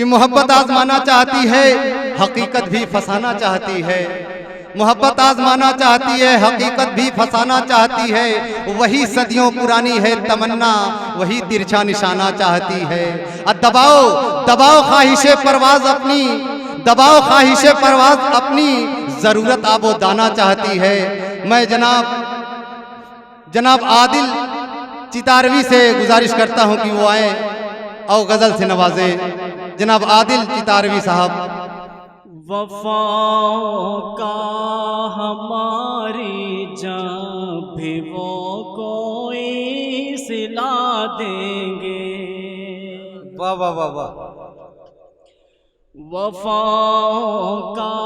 کہ محبت آزمانا چاہتی ہے حقیقت بھی فسانا چاہتی ہے، محبت آزمانا چاہتی ہے حقیقت بھی فسانا چاہتی ہے، وہی صدیوں پرانی ہے تمنا وہی ترچھا نشانہ چاہتی ہے۔ دباؤ دباؤ خواہش پرواز اپنی، دباؤ خواہش پرواز اپنی، ضرورت آب و دانا چاہتی ہے۔ میں جناب عادل چتاروی سے گزارش کرتا ہوں کہ وہ آئیں اور غزل سے نوازیں۔ جناب عادل چتاروی صاحب۔ وفا کا ہماری جان بھی وہ کوئی صلا دیں گے، واہ واہ واہ واہ۔ وفا کا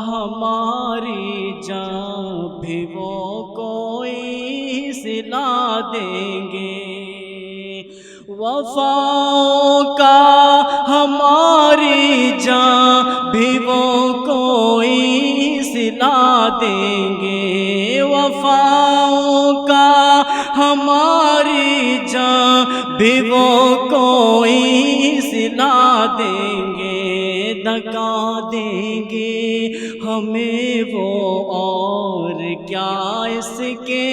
ہماری جان بھی وہ کوئی صلا دیں گے، وفا کا ہماری جان بھی وہ کوئی صلا دیں گے، وفا کا ہماری جان بھی وہ کوئی صلا دیں گے، دگا دیں گے ہمیں وہ اور کیا اس کے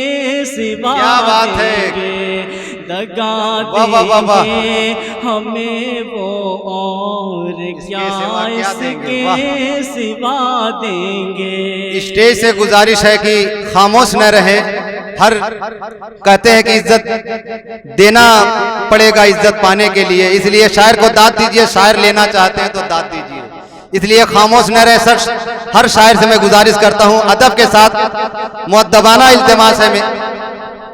سوا دیں گے، دگا دیں گے ہمیں وہ اور کیا اس کے سوا دیں گے۔ اسٹیج سے گزارش ہے کہ خاموش نہ رہیں، ہر کہتے ہیں کہ عزت دینا پڑے گا عزت پانے کے لیے، اس لیے شاعر کو داد دیجئے، شاعر لینا چاہتے ہیں تو داد دیجئے، اس لیے خاموش نہ رہے۔ ہر شاعر سے میں گزارش کرتا ہوں ادب کے ساتھ مؤدبانہ التماس ہے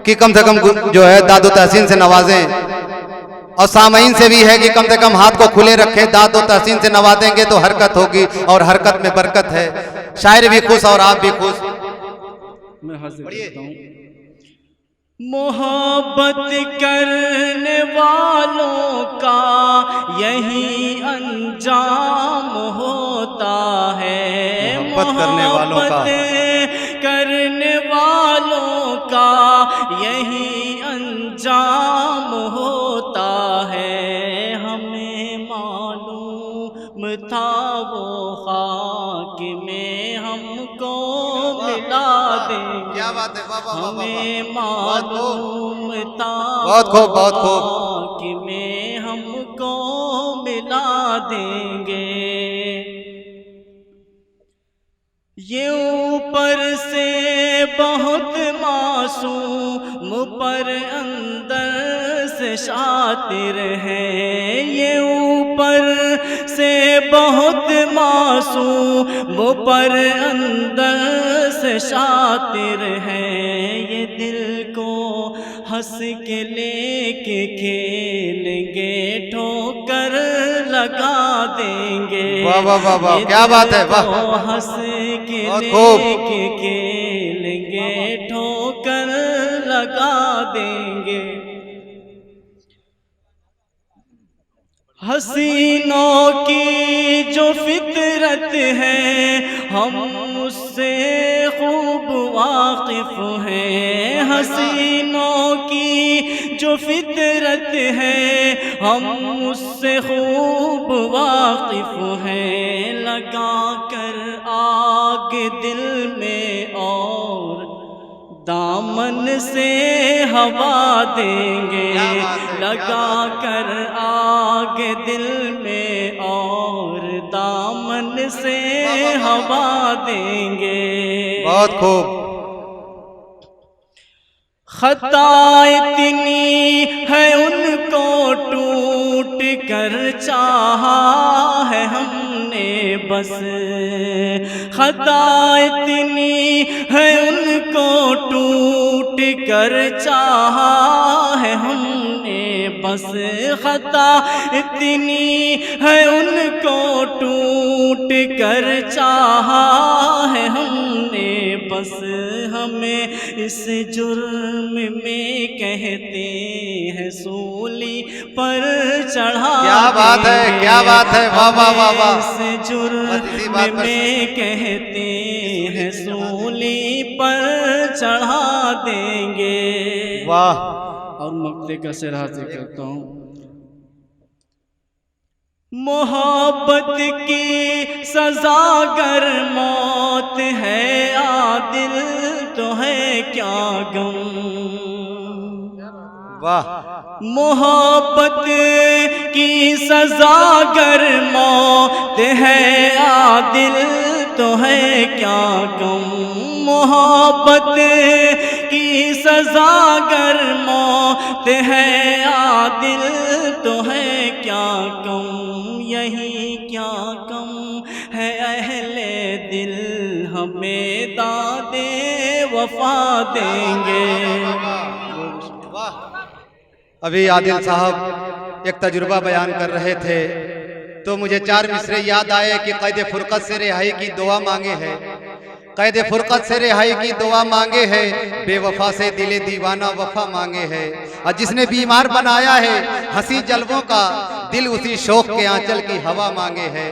کہ کم سے کم جو ہے داد و تحسین سے نوازیں، اور سامعین سے بھی ہے کہ کم سے کم ہاتھ کو کھلے رکھیں، داد و تحسین سے نوازیں گے تو حرکت ہوگی اور حرکت میں برکت ہے، شاعر بھی خوش اور آپ بھی خوش۔ میں حاضر کرتا ہوں۔ محبت کرنے والوں کا یہی انجام ہوتا ہے، محبت کرنے والوں کا یہی انجام ہوتا ہے، ہمیں معلوم تھا وہ خاک میں ہم کو ملا دیں گے، ہمیں معلوم تھا وہ خاک میں ہم کو ملا دیں گے، یہ اوپر سے بہت معصوم پر اندر سے شاطر ہے، یہ اوپر سے بہت معصوم پر اندر سے شاطر ہے، یہ دل کو ہنس کے لے کے کھیلیں گے ٹھوکر لگا دیں گے، واہ واہ واہ واہ، کیا بات ہے، واہ، ہنس کے لے کے کھیلیں گے ٹھوکر لگا دیں گے، حسینوں کی جو فطرت ہے ہم اس سے خوب واقف ہیں، حسینوں کی جو فطرت ہے ہم اس سے خوب واقف ہیں، لگا کر آگ دل میں اور دامن سے ہوا دیں گے، لگا کر آگ دل میں اور دامن سے ہوا دیں گے، بہت خوب۔ خطا اتنی ہے ان کو ٹوٹ کر چاہا ہے ہم نے بس، خطا اتنی ہے ان کو ٹوٹ کر چاہا ہے ہم نے بس، خطا اتنی ہے ان کو ٹوٹ کر چاہا ہے ہم نے بس، ہمیں اس جرم میں کہتے ہیں سولی پر چڑھا، کیا بات ہے، کیا بات ہے، واہ واہ واہ واہ، اس جرم میں کہتے ہیں سولی پر چڑھا دیں گے، واہ۔ اور مقطع کا شعر حاضر کرتا ہوں۔ محبت کی سزا گر موت ہے عادل تو ہے کیا غم واہ محبت کی سزا گر موت ہے عادل تو ہے کیا غم محبت کی سزا گر موت ہے عادل تو ہے کیا غم یہی کیا کم ہے اہل دل ہمیں داد وفا دیں گے. ابھی عادل صاحب ایک تجربہ بیان کر رہے تھے تو مجھے 4 مصرے یاد آئے کہ قید فرقت سے رہائی کی دعا مانگے ہے. قید فرقت سے رہائی کی دعا مانگے ہے, بے وفا سے دل دیوانہ وفا مانگے ہے. اور جس نے بیمار بنایا ہے ہنسی جلووں کا, دل اسی شوق کے آنچل کی ہوا مانگے ہے.